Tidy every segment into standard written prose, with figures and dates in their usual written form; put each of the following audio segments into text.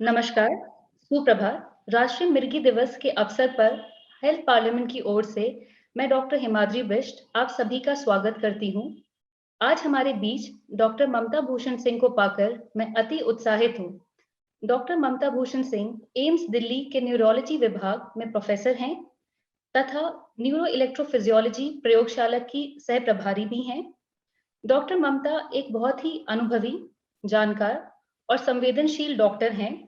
नमस्कार, सुप्रभात। राष्ट्रीय मिर्गी दिवस के अवसर पर हेल्थ पार्लियामेंट की ओर से मैं डॉक्टर हिमाद्री बिष्ट आप सभी का स्वागत करती हूँ। आज हमारे बीच डॉक्टर ममता भूषण सिंह को पाकर मैं अति उत्साहित हूँ। डॉक्टर ममता भूषण सिंह एम्स दिल्ली के न्यूरोलॉजी विभाग में प्रोफेसर हैं तथा न्यूरो इलेक्ट्रोफिजियोलॉजी प्रयोगशाला की सह प्रभारी भी हैं। डॉक्टर ममता एक बहुत ही अनुभवी, जानकार और संवेदनशील डॉक्टर हैं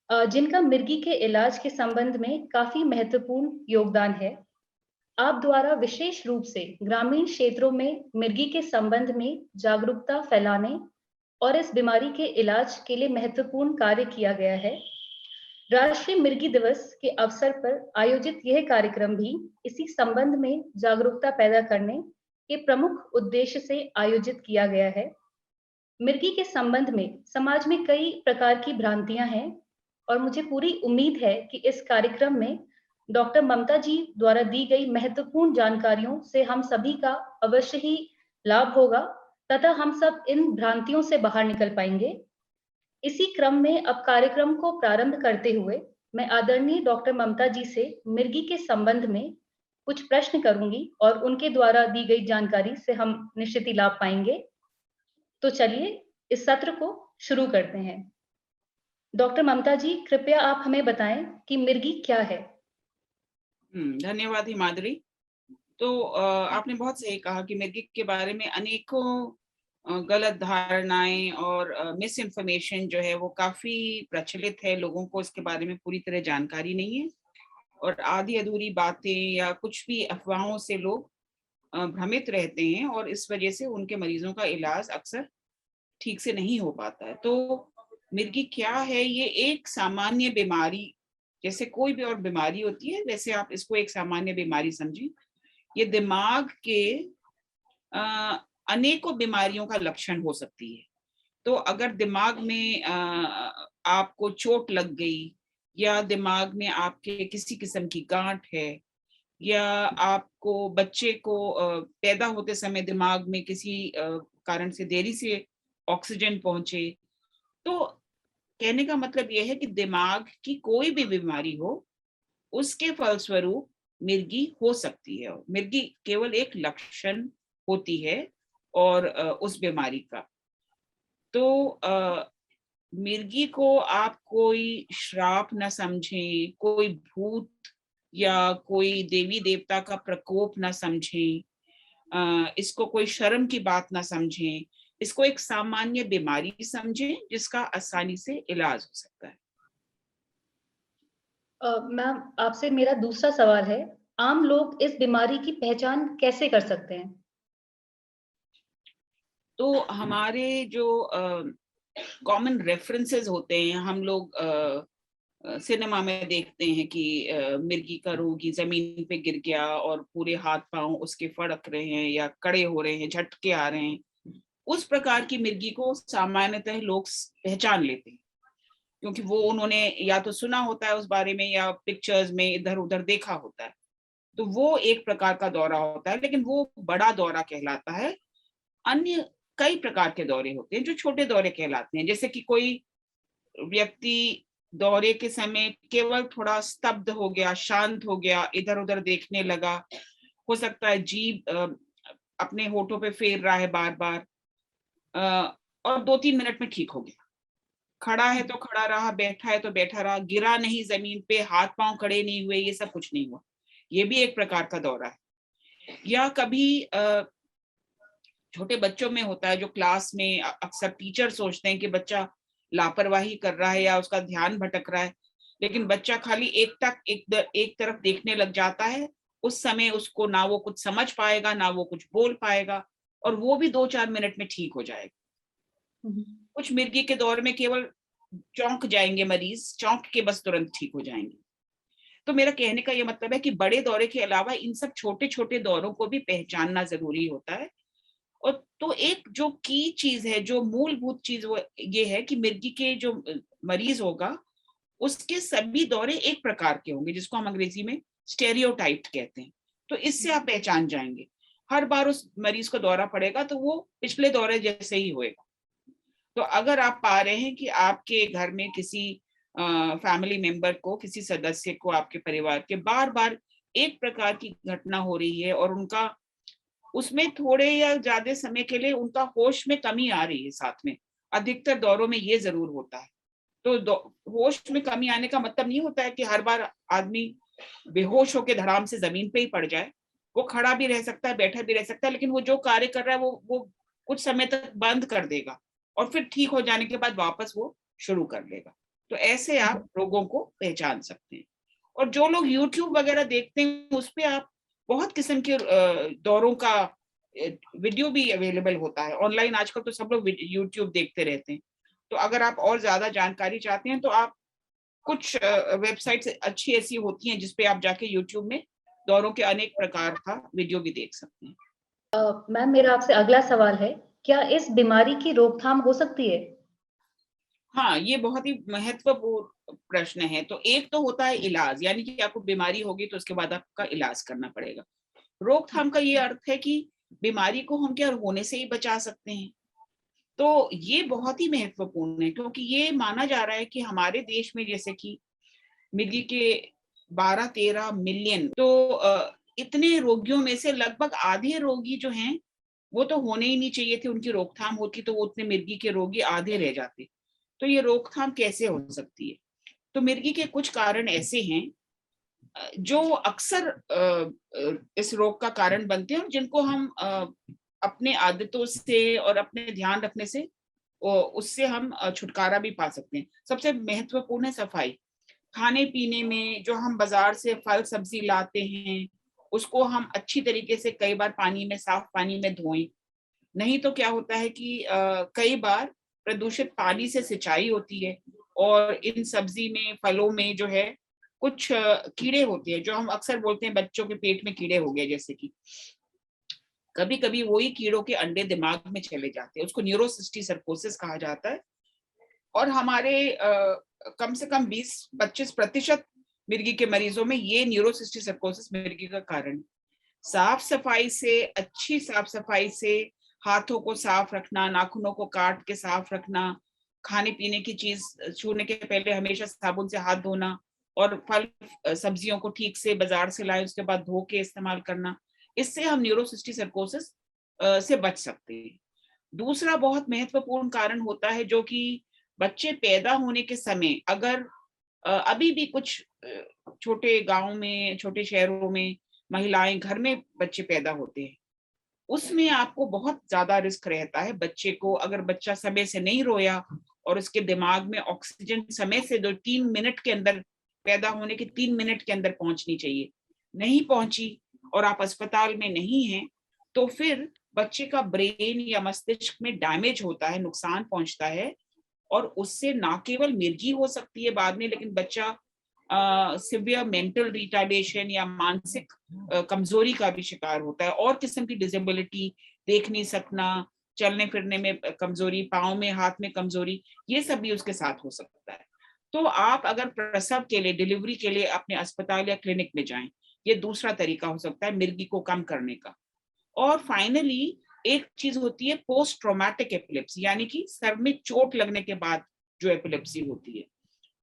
जिनका मिर्गी के इलाज के संबंध में काफी महत्वपूर्ण योगदान है। आप द्वारा विशेष रूप से ग्रामीण क्षेत्रों में मिर्गी के संबंध में जागरूकता फैलाने और इस बीमारी के इलाज के लिए महत्वपूर्ण कार्य किया गया है। राष्ट्रीय मिर्गी दिवस के अवसर पर आयोजित यह कार्यक्रम भी इसी संबंध में जागरूकता पैदा करने के प्रमुख उद्देश्य से आयोजित किया गया है। मिर्गी के संबंध में समाज में कई प्रकार की भ्रांतियां हैं और मुझे पूरी उम्मीद है कि इस कार्यक्रम में डॉक्टर ममता जी द्वारा दी गई महत्वपूर्ण जानकारियों से हम सभी का अवश्य ही लाभ होगा तथा हम सब इन भ्रांतियों से बाहर निकल पाएंगे। इसी क्रम में अब कार्यक्रम को प्रारंभ करते हुए मैं आदरणीय डॉक्टर ममता जी से मिर्गी के संबंध में कुछ प्रश्न करूंगी और उनके द्वारा दी गई जानकारी से हम निश्चित ही लाभ पाएंगे। तो चलिए इस सत्र को शुरू करते हैं। डॉक्टर ममता जी, कृपया आप हमें बताएं कि मिर्गी क्या है? धन्यवाद हिमाद्री। तो आपने बहुत सही कहा कि मिर्गी के बारे में अनेकों गलत धारणाएं और मिस इन्फॉर्मेशन जो है वो काफी प्रचलित है। लोगों को इसके बारे में पूरी तरह जानकारी नहीं है और आधी अधूरी बातें या कुछ भी अफवाहों से लोग भ्रमित रहते हैं और इस वजह से उनके मरीजों का इलाज अक्सर ठीक से नहीं हो पाता है। तो मिर्गी क्या है? ये एक सामान्य बीमारी, जैसे कोई भी और बीमारी होती है वैसे आप इसको एक सामान्य बीमारी समझिए। ये दिमाग के अनेकों बीमारियों का लक्षण हो सकती है। तो अगर दिमाग में आपको चोट लग गई या दिमाग में आपके किसी किस्म की गांठ है या आपको बच्चे को पैदा होते समय दिमाग में किसी कारण से देरी से ऑक्सीजन पहुंचे, तो कहने का मतलब यह है कि दिमाग की कोई भी बीमारी हो उसके फलस्वरूप मिर्गी हो सकती है। मिर्गी केवल एक लक्षण होती है और उस बीमारी का। तो मिर्गी को आप कोई श्राप न समझें, कोई भूत या कोई देवी देवता का प्रकोप न समझें, इसको कोई शर्म की बात ना समझें। इसको एक सामान्य बीमारी समझें जिसका आसानी से इलाज हो सकता है। मैम, आपसे मेरा दूसरा सवाल है, आम लोग इस बीमारी की पहचान कैसे कर सकते हैं? तो हमारे जो कॉमन रेफरेंसेस होते हैं, हम लोग सिनेमा में देखते हैं कि मिर्गी का रोगी जमीन पे गिर गया और पूरे हाथ पांव उसके फड़क रहे हैं या कड़े हो रहे हैं, झटके आ रहे हैं। उस प्रकार की मिर्गी को सामान्यतः लोग पहचान लेते हैं क्योंकि वो उन्होंने या तो सुना होता है उस बारे में या पिक्चर्स में इधर उधर देखा होता है। तो वो एक प्रकार का दौरा होता है, लेकिन वो बड़ा दौरा कहलाता है। अन्य कई प्रकार के दौरे होते हैं जो छोटे दौरे कहलाते हैं। जैसे कि कोई व्यक्ति दौरे के समय केवल थोड़ा स्तब्ध हो गया, शांत हो गया, इधर उधर देखने लगा, हो सकता है जीभ अपने होठों पे फेर रहा है बार बार, और 2-3 मिनट में ठीक हो गया। खड़ा है तो खड़ा रहा, बैठा है तो बैठा रहा, गिरा नहीं जमीन पे, हाथ पांव खड़े नहीं हुए, ये सब कुछ नहीं हुआ। ये भी एक प्रकार का दौरा है। या कभी छोटे बच्चों में होता है जो क्लास में अक्सर टीचर सोचते हैं कि बच्चा लापरवाही कर रहा है या उसका ध्यान भटक रहा है, लेकिन बच्चा खाली एक तरफ देखने लग जाता है। उस समय उसको ना वो कुछ समझ पाएगा ना वो कुछ बोल पाएगा और वो भी 2-4 मिनट में ठीक हो जाएगा। कुछ मिर्गी के दौर में केवल चौंक जाएंगे मरीज, चौंक के बस तुरंत ठीक हो जाएंगे। तो मेरा कहने का ये मतलब है कि बड़े दौरे के अलावा इन सब छोटे छोटे दौरों को भी पहचानना जरूरी होता है। और तो एक जो की चीज है, जो मूलभूत चीज, वो ये है कि मिर्गी के जो मरीज होगा उसके सभी दौरे एक प्रकार के होंगे, जिसको हम अंग्रेजी में स्टेरियोटाइप कहते हैं। तो इससे आप पहचान जाएंगे। हर बार उस मरीज को दौरा पड़ेगा तो वो पिछले दौरे जैसे ही होएगा। तो अगर आप पा रहे हैं कि आपके घर में किसी फैमिली मेंबर को, किसी सदस्य को आपके परिवार के बार बार एक प्रकार की घटना हो रही है और उनका उसमें थोड़े या ज्यादा समय के लिए उनका होश में कमी आ रही है, साथ में अधिकतर दौरों में ये जरूर होता है। तो होश में कमी आने का मतलब नहीं होता है कि हर बार आदमी बेहोश होकर धड़ाम से जमीन पे ही पड़ जाए। वो खड़ा भी रह सकता है, बैठा भी रह सकता है, लेकिन वो जो कार्य कर रहा है वो कुछ समय तक बंद कर देगा और फिर ठीक हो जाने के बाद वापस वो शुरू कर लेगा। तो ऐसे आप रोगों को पहचान सकते हैं। और जो लोग यूट्यूब वगैरह देखते हैं उस पे आप बहुत किस्म के दौरों का वीडियो भी अवेलेबल होता है ऑनलाइन। आजकल तो सब लोग यूट्यूब देखते रहते हैं। तो अगर आप और ज्यादा जानकारी चाहते हैं तो आप कुछ वेबसाइट्स अच्छी ऐसी होती हैं जिसपे आप जाके यूट्यूब में दौरों के अनेक प्रकार का वीडियो भी देख सकते हैं। मैम, मेरा आपसे अगला सवाल है, क्या इस बीमारी की रोकथाम हो सकती है? हाँ, ये बहुत ही महत्वपूर्ण प्रश्न है। तो एक तो होता है इलाज, यानी कि आपको बीमारी होगी तो उसके बाद आपका इलाज करना पड़ेगा। रोकथाम का ये अर्थ है कि बीमारी को हम क्या होने से ही बचा सकते हैं। तो ये बहुत ही महत्वपूर्ण है, क्योंकि ये माना जा रहा है कि हमारे देश में जैसे कि मिर्गी के 12-13 मिलियन, तो इतने रोगियों में से लगभग आधे रोगी जो हैं वो तो होने ही नहीं चाहिए थे। उनकी रोकथाम होती तो वो उतने मिर्गी के रोगी आधे रह जाते। तो ये रोकथाम कैसे हो सकती है? तो मिर्गी के कुछ कारण ऐसे हैं जो अक्सर इस रोग का कारण बनते हैं और जिनको हम अपने आदतों से और अपने ध्यान रखने से उससे हम छुटकारा भी पा सकते हैं। सबसे महत्वपूर्ण है सफाई। खाने पीने में जो हम बाजार से फल सब्जी लाते हैं उसको हम अच्छी तरीके से कई बार पानी में, साफ पानी में धोएं। नहीं तो क्या होता है कि कई बार प्रदूषित पानी से सिंचाई होती है और इन सब्जी में, फलों में जो है कुछ कीड़े होते हैं, जो हम अक्सर बोलते हैं बच्चों के पेट में कीड़े हो गए। जैसे कि कभी कभी वही कीड़ों के अंडे दिमाग में चले जाते हैं, उसको न्यूरोसिस्टिसर्कोसिस कहा जाता है। और हमारे कम से कम 20-25% मिर्गी के मरीजों में ये न्यूरोसिस्टिसर्कोसिस मिर्गी का कारण। साफ सफाई से, अच्छी साफ सफाई से, हाथों को साफ रखना, नाखूनों को काट के साफ रखना, खाने पीने की चीज छूने के पहले हमेशा साबुन से हाथ धोना और फल सब्जियों को ठीक से बाजार से लाए उसके बाद धो के इस्तेमाल करना, इससे हम न्यूरोसिस्टिसर्कोसिस से बच सकते हैं। दूसरा बहुत महत्वपूर्ण कारण होता है जो कि बच्चे पैदा होने के समय, अगर अभी भी कुछ छोटे गांव में, छोटे शहरों में महिलाएं घर में बच्चे पैदा होते हैं, उसमें आपको बहुत ज्यादा रिस्क रहता है। बच्चे को, अगर बच्चा समय से नहीं रोया और उसके दिमाग में ऑक्सीजन समय से 2-3 मिनट के अंदर, पैदा होने के 3 मिनट के अंदर पहुंचनी चाहिए, नहीं पहुंची और आप अस्पताल में नहीं हैं, तो फिर बच्चे का ब्रेन या मस्तिष्क में डैमेज होता है, नुकसान पहुंचता है और उससे ना केवल मिर्गी हो सकती है बाद में, लेकिन बच्चा सिवियर मेंटल रिटार्डेशन या मानसिक कमजोरी का भी शिकार होता है। और किस्म की डिसेबिलिटी, देख नहीं सकना, चलने फिरने में कमजोरी, पाँव में, हाथ में कमजोरी, ये सब भी उसके साथ हो सकता है। तो आप अगर प्रसव के लिए, डिलीवरी के लिए अपने अस्पताल या क्लिनिक में जाएं, ये दूसरा तरीका हो सकता है मिर्गी को कम करने का। और फाइनली एक चीज होती है पोस्ट ट्रॉमेटिक एपिलेप्सी, यानी कि सर में चोट लगने के बाद जो एपिलेप्सी होती है।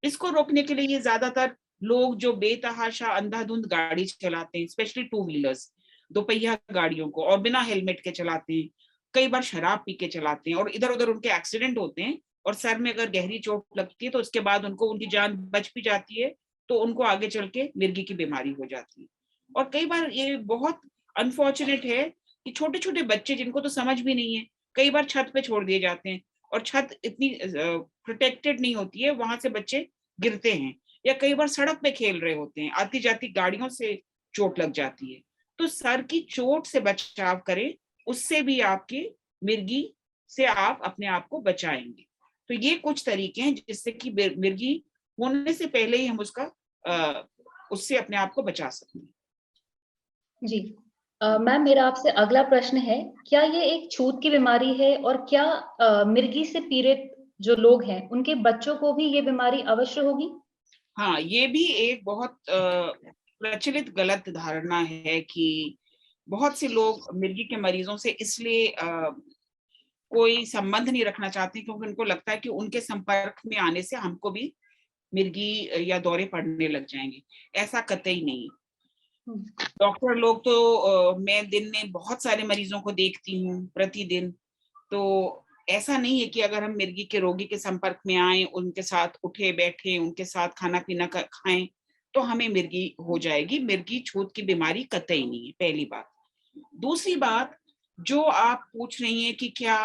इसको रोकने के लिए ये ज्यादातर लोग जो बेतहाशा अंधाधुंध गाड़ी चलाते हैं, स्पेशली 2 व्हीलर्स, दोपहिया गाड़ियों को, और बिना हेलमेट के चलाते हैं, कई बार शराब पी के चलाते हैं और इधर उधर उनके एक्सीडेंट होते हैं और सर में अगर गहरी चोट लगती है तो उसके बाद उनको, उनकी जान बच भी जाती है तो उनको आगे चल के मिर्गी की बीमारी हो जाती है। और कई बार ये बहुत अनफॉर्चुनेट है कि छोटे छोटे बच्चे, जिनको तो समझ भी नहीं है, कई बार छत पे छोड़ दिए जाते हैं और छत इतनी प्रोटेक्टेड नहीं होती है, वहां से बच्चे गिरते हैं, या कई बार सड़क पे खेल रहे होते हैं, आती जाती गाड़ियों से चोट लग जाती है। तो सर की चोट से बचाव करें, उससे भी आपके मिर्गी से आप अपने आप को बचाएंगे। तो ये कुछ तरीके हैं जिससे कि मिर्गी होने से पहले ही हम उससे अपने आप को बचा सकते हैं। जी। मैम, मेरा आपसे अगला प्रश्न है, क्या ये एक छूत की बीमारी है और क्या मिर्गी से पीड़ित जो लोग हैं उनके बच्चों को भी ये बीमारी अवश्य होगी? हाँ, ये भी एक बहुत प्रचलित गलत धारणा है कि बहुत से लोग मिर्गी के मरीजों से इसलिए कोई संबंध नहीं रखना चाहते क्योंकि उनको लगता है कि उनके संपर्क में आने से हमको भी मिर्गी या दौरे पड़ने लग जाएंगे, ऐसा कतई नहीं। डॉक्टर लोग तो मैं दिन में बहुत सारे मरीजों को देखती हूँ प्रतिदिन, तो ऐसा नहीं है कि अगर हम मिर्गी के रोगी के संपर्क में आए, उनके साथ उठे बैठे, उनके साथ खाना पीना खाएं तो हमें मिर्गी हो जाएगी। मिर्गी छूत की बीमारी कतई नहीं है, पहली बात। दूसरी बात, जो आप पूछ रही हैं कि क्या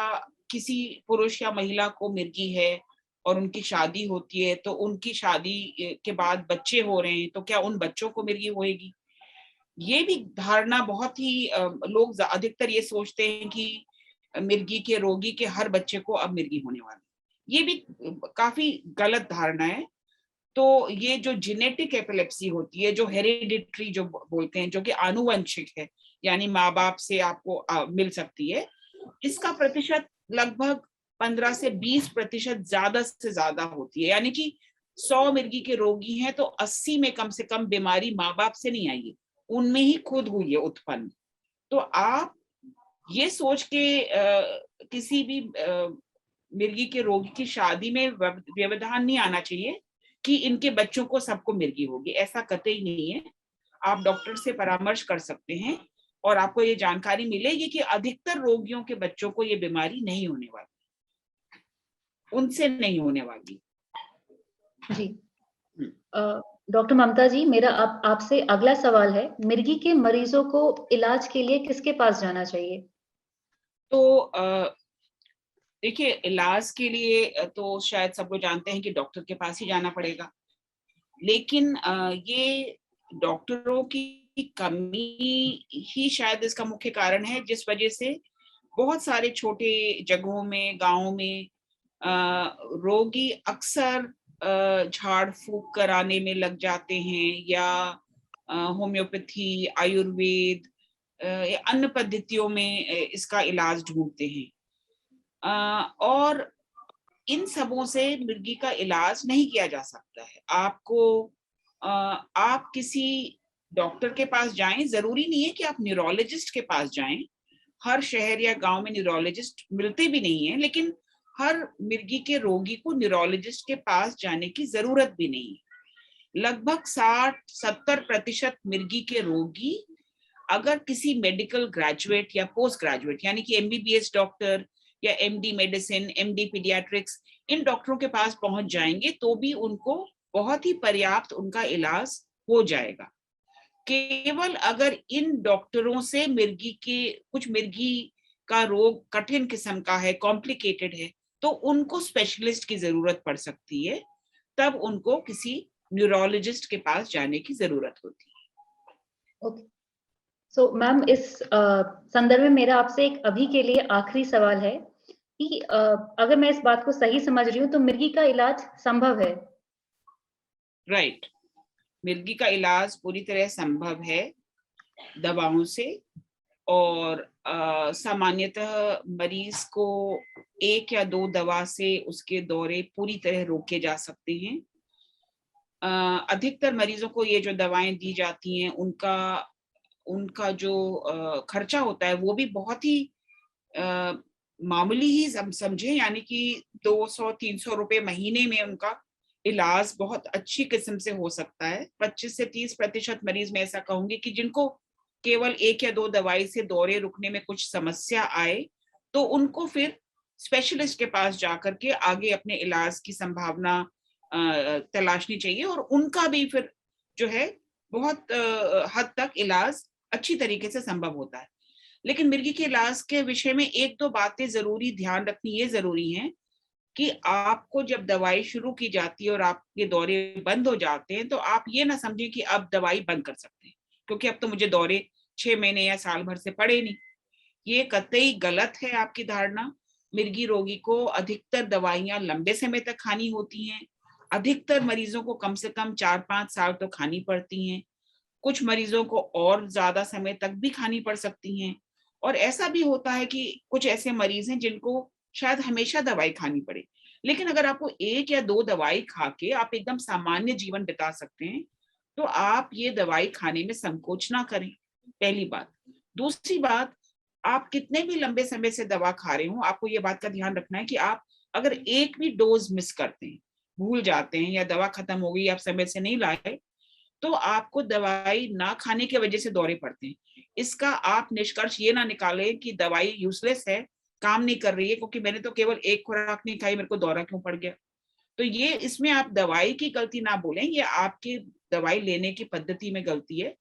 किसी पुरुष या महिला को मिर्गी है और उनकी शादी होती है, तो उनकी शादी के बाद बच्चे हो रहे हैं तो क्या उन बच्चों को मिर्गी होएगी? ये भी धारणा बहुत ही लोग अधिकतर ये सोचते हैं कि मिर्गी के रोगी के हर बच्चे को अब मिर्गी होने वाली। ये भी काफी गलत धारणा है। तो ये जो जेनेटिक एपिलेप्सी होती है, जो हेरिडिटरी जो बोलते हैं, जो कि आनुवंशिक है, यानी माँ बाप से आपको मिल सकती है, इसका प्रतिशत लगभग 15 से 20% ज्यादा से ज्यादा होती है। यानी कि 100 मिर्गी के रोगी हैं तो 80 में कम से कम बीमारी माँ बाप से नहीं आई है, उनमें ही खुद हुई है उत्पन्न। तो आप ये सोच के किसी भी मिर्गी के रोगी की शादी में व्यवधान नहीं आना चाहिए कि इनके बच्चों को सबको मिर्गी होगी, ऐसा कतई नहीं है। आप डॉक्टर से परामर्श कर सकते हैं और आपको ये जानकारी मिलेगी कि अधिकतर रोगियों के बच्चों को ये बीमारी नहीं होने वाली, उनसे नहीं होने वाली। जी। डॉक्टर ममता जी, मेरा आपसे अगला सवाल है, मिर्गी के मरीजों को इलाज के लिए किसके पास जाना चाहिए? तो देखिए, इलाज के लिए तो शायद सब लोग जानते हैं कि डॉक्टर के पास ही जाना पड़ेगा, लेकिन ये डॉक्टरों की कमी ही शायद इसका मुख्य कारण है, जिस वजह से बहुत सारे छोटे जगहों में, गांवों में रोगी अक्सर झाड़ फूक कराने में लग जाते हैं, या होम्योपैथी, आयुर्वेद या अन्य पद्धतियों में इसका इलाज ढूंढते हैं। और इन सबों से मिर्गी का इलाज नहीं किया जा सकता है। आप किसी डॉक्टर के पास जाएं, जरूरी नहीं है कि आप न्यूरोलॉजिस्ट के पास जाएं। हर शहर या गांव में न्यूरोलॉजिस्ट मिलते भी नहीं है, लेकिन हर मिर्गी के रोगी को न्यूरोलॉजिस्ट के पास जाने की जरूरत भी नहीं है। लगभग 60-70% मिर्गी के रोगी अगर किसी मेडिकल ग्रेजुएट या पोस्ट ग्रेजुएट, यानी कि एमबीबीएस डॉक्टर या एमडी मेडिसिन, एमडी पीडियाट्रिक्स, इन डॉक्टरों के पास पहुंच जाएंगे तो भी उनको बहुत ही पर्याप्त उनका इलाज हो जाएगा। केवल अगर इन डॉक्टरों से कुछ मिर्गी का रोग कठिन किस्म का है, कॉम्प्लिकेटेड है, तो उनको स्पेशलिस्ट की जरूरत पड़ सकती है, तब उनको किसी न्यूरोलॉजिस्ट के पास जाने की जरूरत होती है। ओके। सो मैम, इस संदर्भ में मेरा आपसे एक अभी के लिए आखिरी सवाल है कि अगर मैं इस बात को सही समझ रही हूँ तो मिर्गी का इलाज संभव है? राइट, मिर्गी का इलाज पूरी तरह संभव है दवाओं से, और सामान्यतः मरीज को 1 या 2 दवा से उसके दौरे पूरी तरह रोके जा सकते हैं। अधिकतर मरीजों को ये जो दवाएं दी जाती हैं उनका जो खर्चा होता है वो भी बहुत ही मामूली ही समझे, यानी कि 200-300 रुपए महीने में उनका इलाज बहुत अच्छी किस्म से हो सकता है। 25 से 30% मरीज मैं ऐसा कहूंगी कि जिनको केवल 1 या 2 दवाई से दौरे रुकने में कुछ समस्या आए, तो उनको फिर स्पेशलिस्ट के पास जाकर के आगे अपने इलाज की संभावना तलाशनी चाहिए, और उनका भी फिर जो है बहुत हद तक इलाज अच्छी तरीके से संभव होता है। लेकिन मिर्गी के इलाज के विषय में 1-2 बातें जरूरी ध्यान रखनी ये जरूरी है कि आपको जब दवाई शुरू की जाती है और आपके दौरे बंद हो जाते हैं, तो आप ये ना समझें कि अब दवाई बंद कर सकते हैं, क्योंकि अब तो मुझे दौरे 6 महीने या साल भर से पड़े नहीं। ये कतई गलत है आपकी धारणा। मिर्गी रोगी को अधिकतर दवाइयां लंबे समय तक खानी होती हैं। अधिकतर मरीजों को कम से कम 4-5 साल तो खानी पड़ती हैं। कुछ मरीजों को और ज्यादा समय तक भी खानी पड़ सकती हैं। और ऐसा भी होता है कि कुछ ऐसे मरीज हैं जिनको शायद हमेशा दवाई खानी पड़े। लेकिन अगर आपको 1 या 2 दवाई खा के आप एकदम सामान्य जीवन बिता सकते हैं, तो आप ये दवाई खाने में संकोच ना करें, पहली बात। दूसरी बात, आप कितने भी लंबे समय से दवा खा रहे हो, आपको ये बात का ध्यान रखना है कि आप अगर एक भी डोज मिस करते हैं, भूल जाते हैं या दवा खत्म हो गई, आप समय से नहीं लाए, तो आपको दवाई ना खाने की वजह से दौरे पड़ते हैं। इसका आप निष्कर्ष ये ना निकालें कि दवाई यूजलेस है, काम नहीं कर रही है, क्योंकि मैंने तो केवल एक खुराक नहीं खाई, मेरे को दौरा क्यों पड़ गया। तो ये इसमें आप दवाई की गलती ना बोलें, ये आपकी दवाई लेने की पद्धति में गलती है।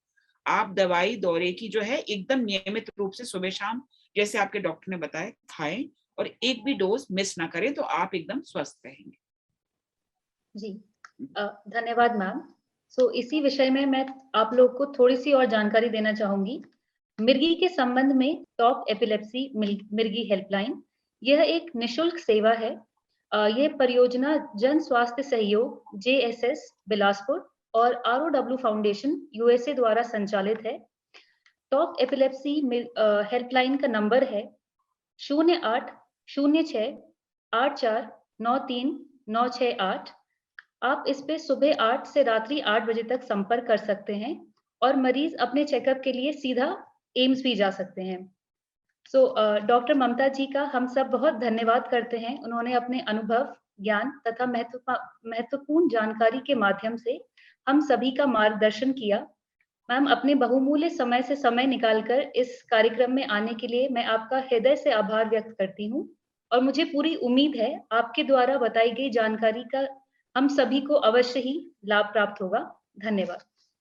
आप दवाई दौरे की जो है एकदम नियमित रूप से सुबह शाम, जैसे आपके डॉक्टर ने बताया, खाएं और एक भी डोज मिस ना करें, तो आप एकदम स्वस्थ रहेंगे। जी, धन्यवाद मैम। सो इसी विषय में मैं आप लोग को थोड़ी सी और जानकारी देना चाहूंगी। मिर्गी के संबंध में टॉप एपिलेप्सी मिर्गी हेल्पलाइन, यह एक निशुल्क सेवा है। यह परियोजना जन स्वास्थ्य सहयोग JSS बिलासपुर और ROW फाउंडेशन USA द्वारा संचालित है। टॉप एपिलेप्सी हेल्पलाइन का नंबर है 0806849398। आप इस पे सुबह 8 से रात्रि 8 बजे तक संपर्क कर सकते हैं और मरीज अपने चेकअप के लिए सीधा एम्स भी जा सकते हैं। डॉक्टर ममता जी का हम सब बहुत धन्यवाद करते हैं। उन्होंने अपने अनुभव, ज्ञान तथा महत्वपूर्ण जानकारी के माध्यम से हम सभी का मार्गदर्शन किया। मैम, अपने बहुमूल्य समय से समय निकालकर इस कार्यक्रम में आने के लिए मैं आपका हृदय से आभार व्यक्त करती हूँ और मुझे पूरी उम्मीद है आपके द्वारा बताई गई जानकारी का हम सभी को अवश्य ही लाभ प्राप्त होगा। धन्यवाद।